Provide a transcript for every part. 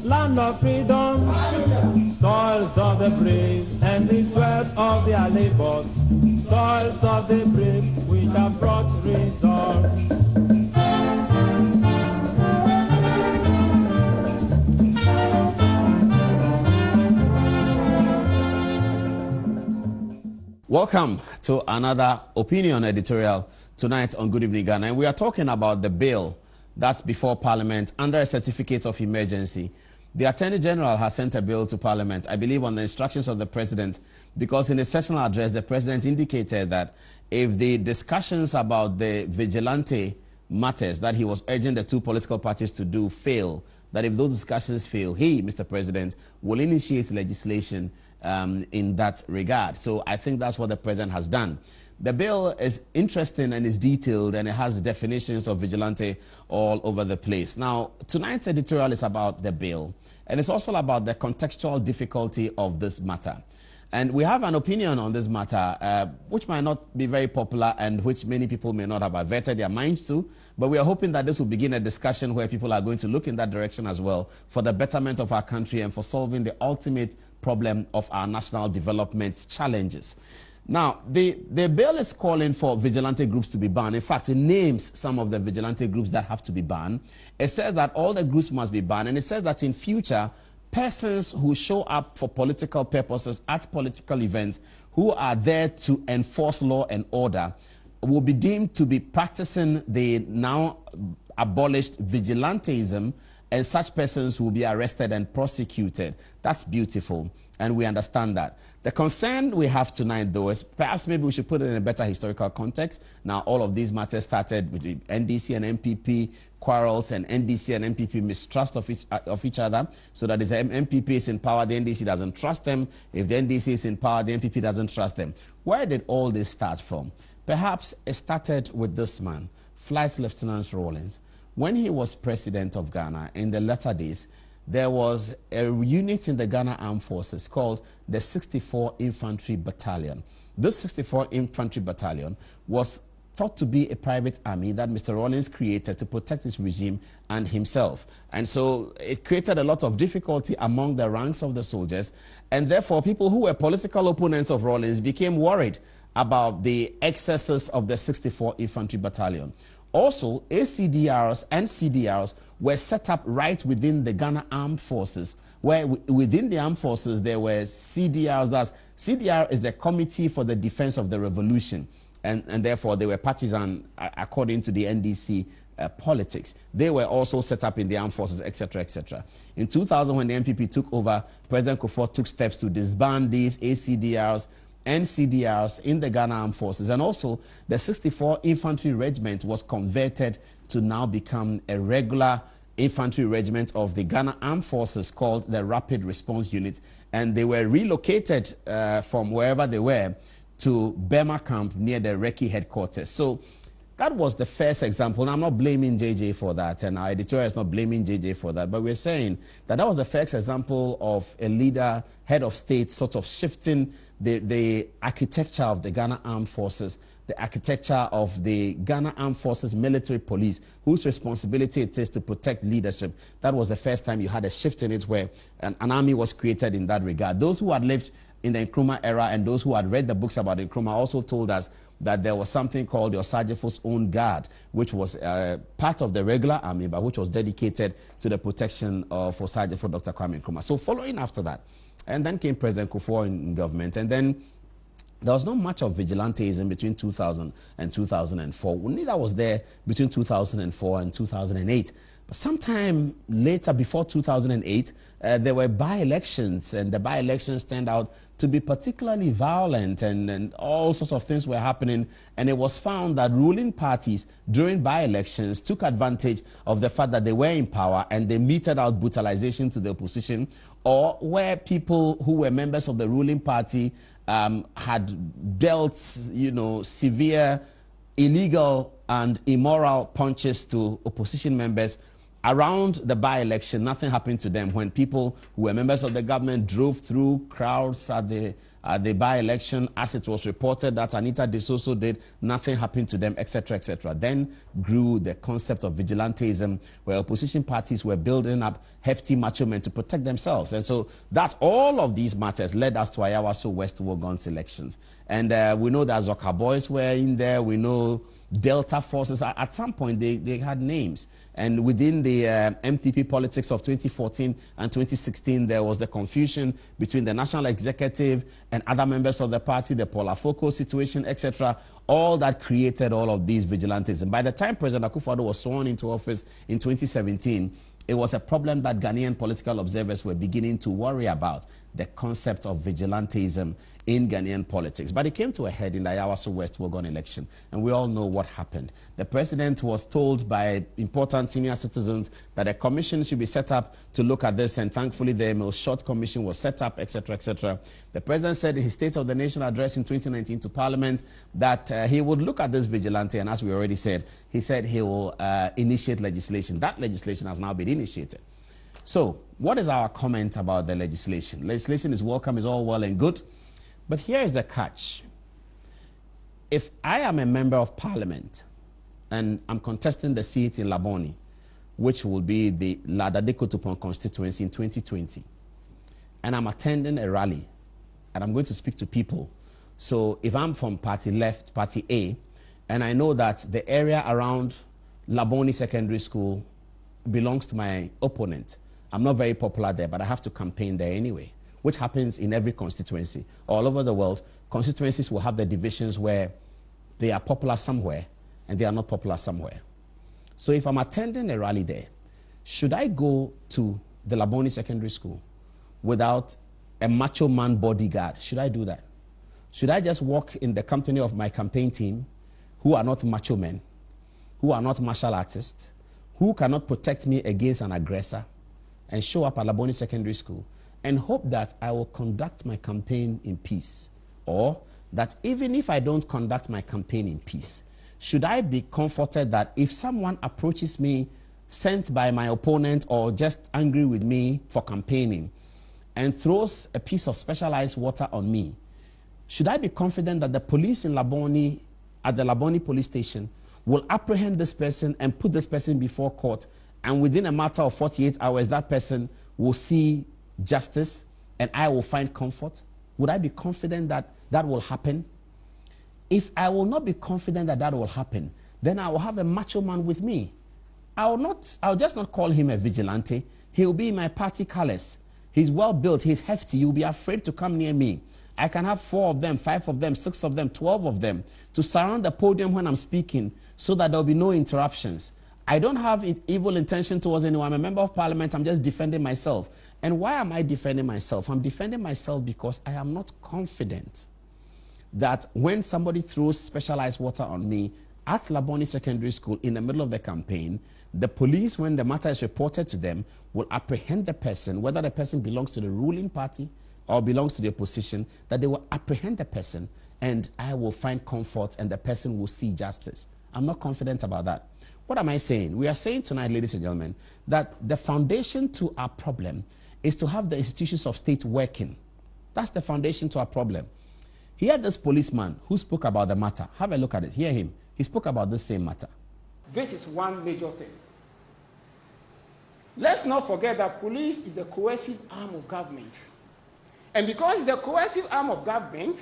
land of freedom, toils of the brave, and the sweat of their labors, toils of the brave, which have brought results. Welcome to another opinion editorial tonight on Good Evening Ghana. And we are talking about the bill that's before Parliament under a certificate of emergency. The Attorney General has sent a bill to Parliament, I believe on the instructions of the President, because in a sessional address, the President indicated that if the discussions about the vigilante matters that he was urging the two political parties to do fail, that if those discussions fail, he, Mr. President, will initiate legislation in that regard. So I think that's what the President has done. The bill is interesting and is detailed, and it has definitions of vigilante all over the place. Now, tonight's editorial is about the bill, and it's also about the contextual difficulty of this matter. And we have an opinion on this matter, which might not be very popular and which many people may not have averted their minds to, but we are hoping that this will begin a discussion where people are going to look in that direction as well for the betterment of our country and for solving the ultimate problem of our national development challenges. Now, the bill is calling for vigilante groups to be banned. In fact, it names some of the vigilante groups that have to be banned. It says that all the groups must be banned, and it says that in future, persons who show up for political purposes at political events who are there to enforce law and order will be deemed to be practicing the now abolished vigilantism, and such persons will be arrested and prosecuted. That's beautiful, and we understand that. The concern we have tonight, though, is perhaps maybe we should put it in a better historical context. Now, all of these matters started with the NDC and MPP quarrels, and NDC and MPP mistrust of each other, so that if the MPP is in power, the NDC doesn't trust them. If the NDC is in power, the MPP doesn't trust them. Where did all this start from? Perhaps it started with this man, Flight Lieutenant Rawlings. When he was president of Ghana in the latter days, there was a unit in the Ghana Armed Forces called the 64 Infantry Battalion. This 64 Infantry Battalion was thought to be a private army that Mr. Rawlings created to protect his regime and himself. And so it created a lot of difficulty among the ranks of the soldiers, and therefore people who were political opponents of Rawlings became worried about the excesses of the 64 Infantry Battalion. Also, ACDRs and CDRs were set up right within the Ghana Armed Forces, where within the Armed Forces there were CDRs. That's CDR is the Committee for the Defense of the Revolution, and therefore they were partisan according to the NDC politics. They were also set up in the Armed Forces, etc., etc. In 2000, when the NPP took over, President Kufuor took steps to disband these ACDRs and CDRs in the Ghana Armed Forces, and also the 64 Infantry Regiment was converted to now become a regular infantry regiment of the Ghana Armed Forces called the Rapid Response Unit, and they were relocated from wherever they were to Burma Camp near the Reki headquarters. So that was the first example. Now, I'm not blaming JJ for that, and our editorial is not blaming JJ for that, but we're saying that that was the first example of a leader, head of state, sort of shifting the architecture of the Ghana Armed Forces, the architecture of the Ghana Armed Forces military police, whose responsibility it is to protect leadership. That was the first time you had a shift in it where an army was created in that regard. Those who had lived in the Nkrumah era and those who had read the books about Nkrumah also told us that there was something called the Osagyefo's Own Guard, which was part of the regular army, but which was dedicated to the protection of Osagyefo Dr. Kwame Nkrumah. So following after that, and then came President Kufuor in government, and then there was not much of vigilantism between 2000 and 2004. Neither was there between 2004 and 2008. But sometime later, before 2008, there were by-elections, and the by-elections turned out to be particularly violent, and all sorts of things were happening. And it was found that ruling parties during by-elections took advantage of the fact that they were in power, and they meted out brutalization to the opposition, or where people who were members of the ruling party had dealt, severe, illegal and immoral punches to opposition members around the by-election, nothing happened to them. When people who were members of the government drove through crowds at the by-election, as it was reported that Anita DeSoso did, nothing happened to them, etc., etc. Then grew the concept of vigilantism, where opposition parties were building up hefty macho men to protect themselves. And so that's all of these matters led us to Ayawaso West Wogons elections. And we know that Zoka boys were in there. We know Delta forces. At some point, they had names. And within the MPP politics of 2014 and 2016, there was the confusion between the national executive and other members of the party, the Polafoko situation, etc. All that created all of these vigilantes. And by the time President Akufo-Addo was sworn into office in 2017, it was a problem that Ghanaian political observers were beginning to worry about, the concept of vigilantism in Ghanaian politics. But it came to a head in the Ayawaso West Wogon election, and we all know what happened. The president was told by important senior citizens that a commission should be set up to look at this, and thankfully the Emil Short Commission was set up, etc., etc. The president said in his State of the Nation address in 2019 to Parliament that he would look at this vigilante, and as we already said, he said he will initiate legislation. That legislation has now been initiated. So, what is our comment about the legislation? Legislation is welcome, is all well and good, but here is the catch. If I am a member of Parliament and I'm contesting the seat in Laboni, which will be the Ladadekotopon constituency in 2020, and I'm attending a rally, and I'm going to speak to people. So if I'm from party left, party A, and I know that the area around Laboni Secondary School belongs to my opponent, I'm not very popular there, but I have to campaign there anyway, which happens in every constituency. All over the world, constituencies will have the divisions where they are popular somewhere and they are not popular somewhere. So if I'm attending a rally there, should I go to the Laboni Secondary School without a macho man bodyguard? Should I do that? Should I just walk in the company of my campaign team, who are not macho men, who are not martial artists, who cannot protect me against an aggressor, and show up at Laboni Secondary School and hope that I will conduct my campaign in peace? Or that even if I don't conduct my campaign in peace, should I be comforted that if someone approaches me sent by my opponent or just angry with me for campaigning and throws a piece of specialized water on me, should I be confident that the police in Laboni, at the Laboni police station, will apprehend this person and put this person before court, and within a matter of 48 hours, that person will see justice and I will find comfort? Would I be confident that that will happen? If I will not be confident that that will happen, then I will have a macho man with me. I'll just not call him a vigilante. He'll be in my party colors. He's well built, he's hefty, you'll be afraid to come near me. I can have 4 of them, 5 of them, 6 of them, 12 of them to surround the podium when I'm speaking so that there'll be no interruptions. I don't have evil intention towards anyone. I'm a member of Parliament. I'm just defending myself. And why am I defending myself? I'm defending myself because I am not confident that when somebody throws specialized water on me at Laboni Secondary School in the middle of the campaign, the police, when the matter is reported to them, will apprehend the person, whether the person belongs to the ruling party or belongs to the opposition, that they will apprehend the person and I will find comfort and the person will see justice. I'm not confident about that. What am I saying? We are saying tonight, ladies and gentlemen, that the foundation to our problem is to have the institutions of state working. That's the foundation to our problem. Hear this policeman who spoke about the matter. Have a look at it. Hear him. He spoke about the same matter. This is one major thing. Let's not forget that police is the coercive arm of government. And because it's the coercive arm of government,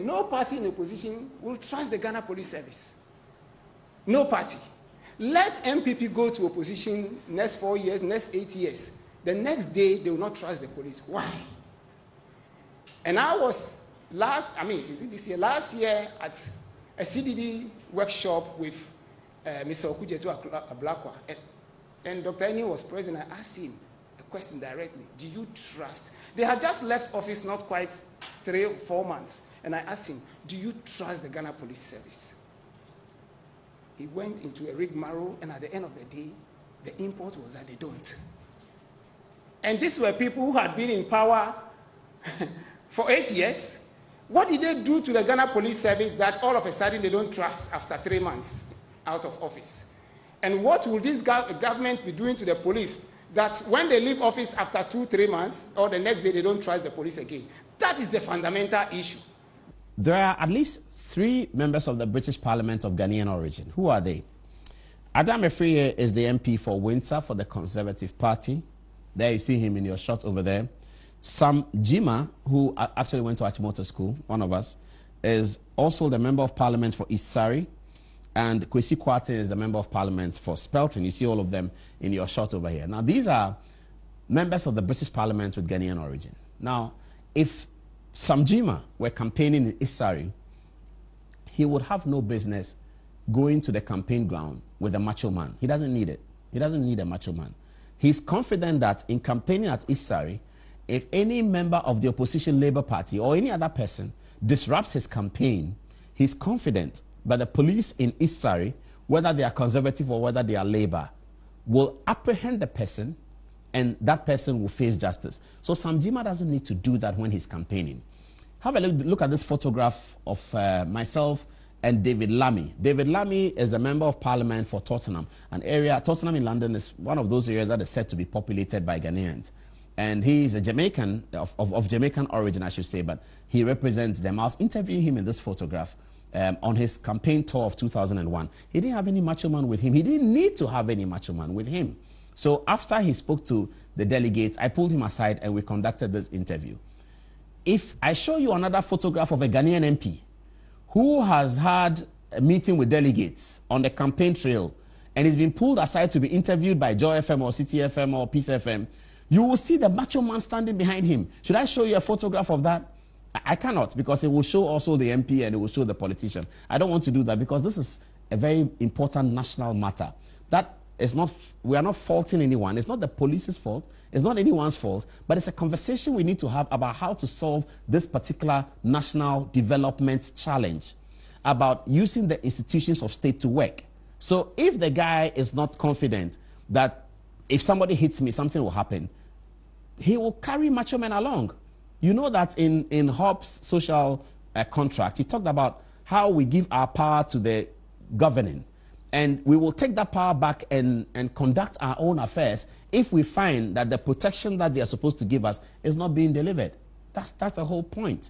no party in opposition will trust the Ghana Police Service. No party. Let MPP go to opposition next 4 years, next 8 years. The next day, they will not trust the police. Why? And I was last year at a CDD workshop with Mr. Okujetu Ablakwa. And Dr. Eni was present. I asked him a question directly. Do you trust? They had just left office not quite 3 or 4 months. And I asked him, do you trust the Ghana Police Service? He went into a rigmarole, and at the end of the day, the import was that they don't. And these were people who had been in power for 8 years. What did they do to the Ghana Police Service that all of a sudden they don't trust after 3 months out of office? And what will this government be doing to the police that when they leave office after 2-3 months or the next day they don't trust the police again? That is the fundamental issue. There are at least 3 members of the British Parliament of Ghanaian origin. Who are they? Adom Otchere is the MP for Windsor for the Conservative Party. There you see him in your shot over there. Sam Jima, who actually went to Achimota School, one of us, is also the Member of Parliament for East Surrey. And Kwesi Kwate is the Member of Parliament for Spelton. You see all of them in your shot over here. Now, these are members of the British Parliament with Ghanaian origin. Now, if Sam Jima were campaigning in East Surrey, he would have no business going to the campaign ground with a macho man. He doesn't need it. He doesn't need a macho man. He's confident that in campaigning at East Surrey, if any member of the opposition Labour Party or any other person disrupts his campaign, he's confident that the police in East Surrey, whether they are Conservative or whether they are Labour, will apprehend the person and that person will face justice. So Sam Jima doesn't need to do that when he's campaigning. Have a look at this photograph of myself and David Lammy. David Lammy is the Member of Parliament for Tottenham, an area. Tottenham in London is one of those areas that is said to be populated by Ghanaians. And he is a Jamaican, of Jamaican origin, I should say, but he represents them. I was interviewing him in this photograph on his campaign tour of 2001. He didn't have any macho man with him. He didn't need to have any macho man with him. So after he spoke to the delegates, I pulled him aside and we conducted this interview. If I show you another photograph of a Ghanaian MP who has had a meeting with delegates on the campaign trail and he's been pulled aside to be interviewed by Joy FM or City FM or Peace FM, you will see the macho man standing behind him. Should I show you a photograph of that? I cannot, because it will show also the MP and it will show the politician. I don't want to do that because this is a very important national matter. That is not, we are not faulting anyone. It's not the police's fault. It's not anyone's fault, but it's a conversation we need to have about how to solve this particular national development challenge, about using the institutions of state to work. So if the guy is not confident that if somebody hits me, something will happen, he will carry macho men along. You know that in Hobbes' social contract, he talked about how we give our power to the governing, and we will take that power back and conduct our own affairs if we find that the protection that they are supposed to give us is not being delivered. That's the whole point.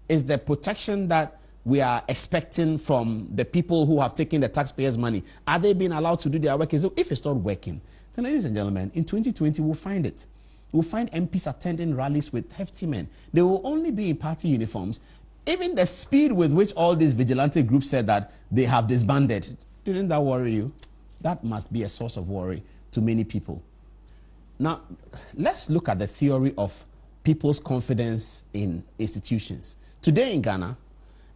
Is the protection that we are expecting from the people who have taken the taxpayers' money, are they being allowed to do their work? So if it's not working, then ladies and gentlemen, in 2020 we'll find it. We'll find MPs attending rallies with hefty men. They will only be in party uniforms. Even the speed with which all these vigilante groups said that they have disbanded, didn't that worry you? That must be a source of worry to many people. Now, let's look at the theory of people's confidence in institutions. Today in Ghana,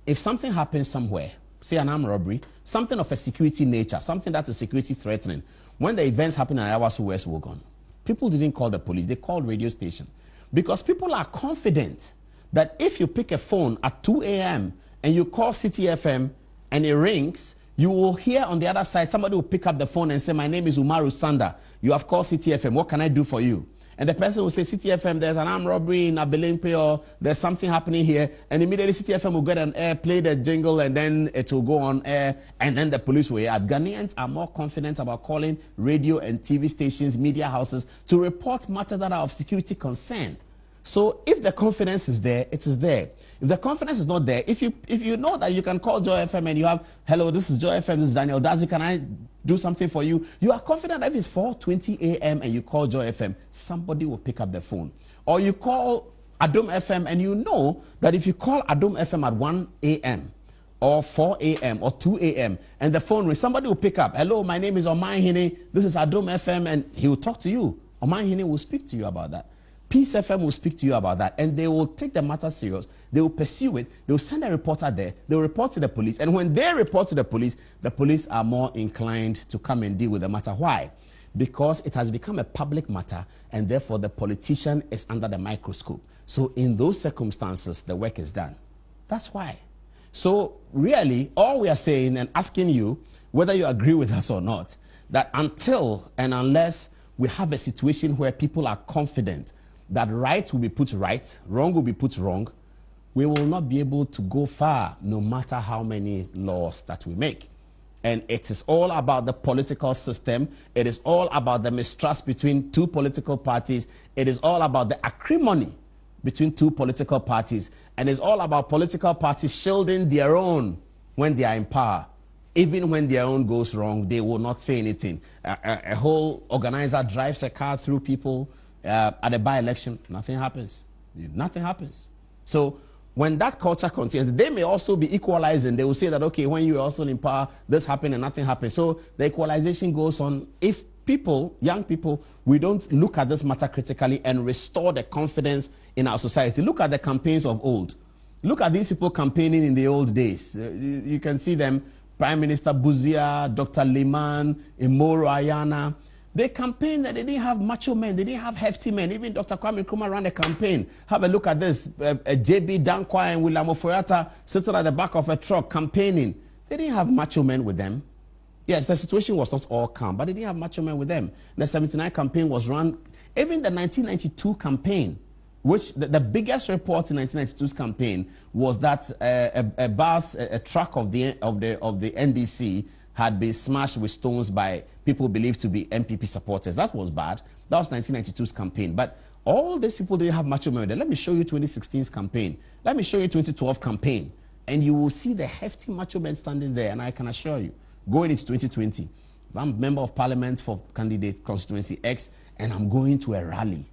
if something happens somewhere, say an armed robbery, something of a security nature, something that's a security threatening, when the events happen in Ayawaso West Wogon, people didn't call the police, they called radio station. Because people are confident that if you pick a phone at 2 a.m. and you call City FM and it rings, you will hear on the other side, somebody will pick up the phone and say, my name is Umaru Sanda. You have called City FM. What can I do for you? And the person will say, City FM, there's an armed robbery in Abelempe, or there's something happening here. And immediately City FM will get on air, play the jingle, and then it will go on air. And then the police will react. Ghanaians are more confident about calling radio and TV stations, media houses, to report matters that are of security concern. So if the confidence is there, it is there. If the confidence is not there, if you know that you can call Joy FM and you have, hello, this is Joy FM, this is Daniel Dazi, can I do something for you? You are confident that if it's 4:20 a.m. and you call Joy FM, somebody will pick up the phone. Or you call Adom FM and you know that if you call Adom FM at 1 a.m. or 4 a.m. or 2 a.m. and the phone rings, somebody will pick up. Hello, my name is Omahine, this is Adom FM, and he will talk to you. Omahine will speak to you about that. Peace FM will speak to you about that, and they will take the matter serious. They will pursue it. They will send a reporter there. They will report to the police. And when they report to the police are more inclined to come and deal with the matter. Why? Because it has become a public matter, and therefore the politician is under the microscope. So in those circumstances, the work is done. That's why. So really, all we are saying and asking you, whether you agree with us or not, that until and unless we have a situation where people are confident that right will be put right, wrong will be put wrong, we will not be able to go far no matter how many laws that we make. And it is all about the political system. It is all about the mistrust between two political parties. It is all about the acrimony between two political parties. And it's all about political parties shielding their own when they are in power. Even when their own goes wrong, they will not say anything. A whole organizer drives a car through people at a by-election, nothing happens. Nothing happens. So when that culture continues, they may also be equalizing. They will say that, okay, when you are also in power, this happened and nothing happened. So the equalization goes on. If people, young people, we don't look at this matter critically and restore the confidence in our society. Look at the campaigns of old. Look at these people campaigning in the old days. You can see them, Prime Minister Buzia, Dr. Liman, Imoro Ayana. They campaigned that they didn't have macho men, they didn't have hefty men. Even Dr. Kwame Nkrumah ran a campaign. Have a look at this. JB Dankwa and William Ofoyata sitting at the back of a truck campaigning. They didn't have macho men with them. Yes, the situation was not all calm, but they didn't have macho men with them. The 79 campaign was run. Even the 1992 campaign, which the biggest report in 1992's campaign was that a truck of the NDC had been smashed with stones by people believed to be MPP supporters. That was bad. That was 1992's campaign. But all these people didn't have macho men. Let me show you 2016's campaign. Let me show you 2012 campaign. And you will see the hefty macho men standing there. And I can assure you, going into 2020, if I'm a member of parliament for candidate constituency X and I'm going to a rally,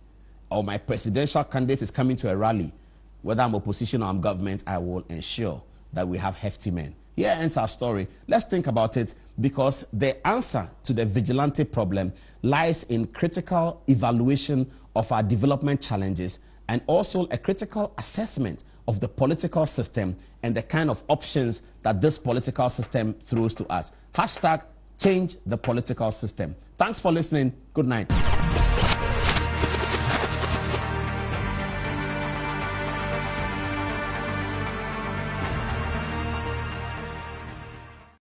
or my presidential candidate is coming to a rally, whether I'm opposition or I'm government, I will ensure that we have hefty men. Here ends our story. Let's think about it, because the answer to the vigilante problem lies in critical evaluation of our development challenges and also a critical assessment of the political system and the kind of options that this political system throws to us. #change the political system. Thanks for listening. Good night.